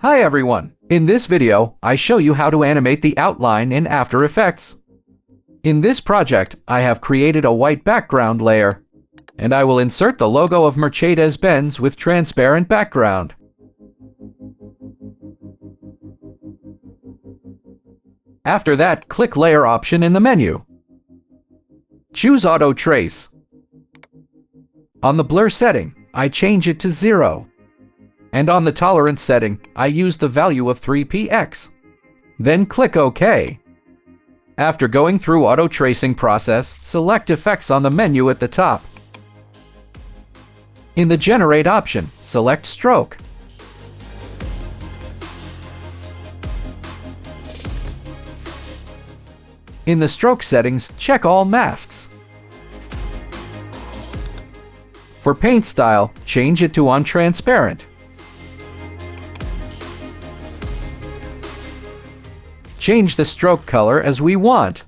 Hi everyone! In this video, I show you how to animate the outline in After Effects. In this project, I have created a white background layer, and I will insert the logo of Mercedes-Benz with transparent background. After that, click Layer option in the menu. Choose Auto Trace. On the blur setting, I change it to 0. And on the tolerance setting, I use the value of 3px. Then click OK. After going through auto tracing process, select Effects on the menu at the top. In the Generate option, select Stroke. In the stroke settings, check all masks. For paint style, change it to on transparent. Change the stroke color as we want.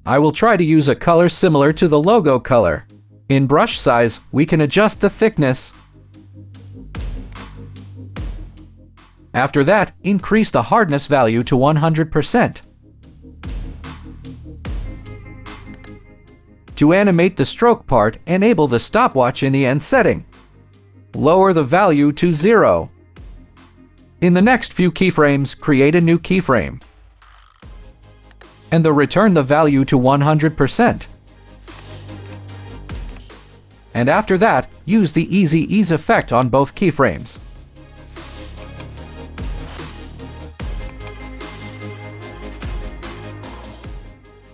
I will try to use a color similar to the logo color. In brush size, we can adjust the thickness. After that, increase the hardness value to 100%. To animate the stroke part, enable the stopwatch in the end setting. Lower the value to 0. In the next few keyframes, create a new keyframe. And return the value to 100%. And after that, use the Easy Ease effect on both keyframes.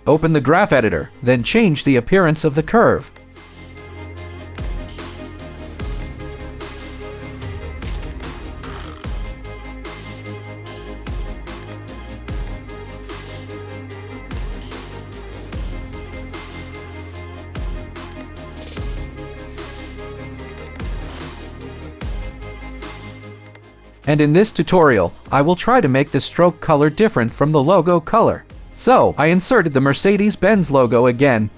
Open the graph editor, then change the appearance of the curve. And in this tutorial, I will try to make the stroke color different from the logo color. So, I inserted the Mercedes-Benz logo again.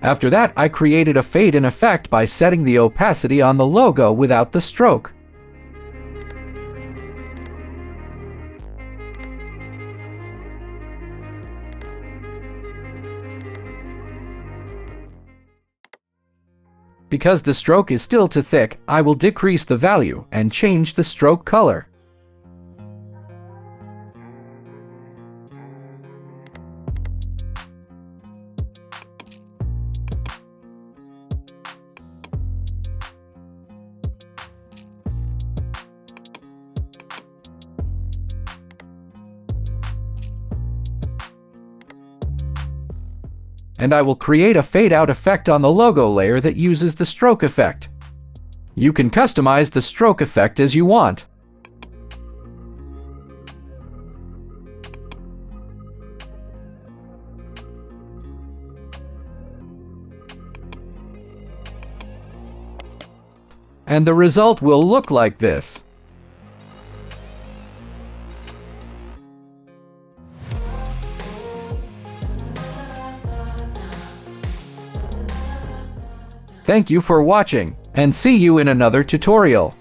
After that, I created a fade-in effect by setting the opacity on the logo without the stroke. Because the stroke is still too thick, I will decrease the value and change the stroke color. And I will create a fade-out effect on the logo layer that uses the stroke effect. You can customize the stroke effect as you want. And the result will look like this. Thank you for watching, and see you in another tutorial.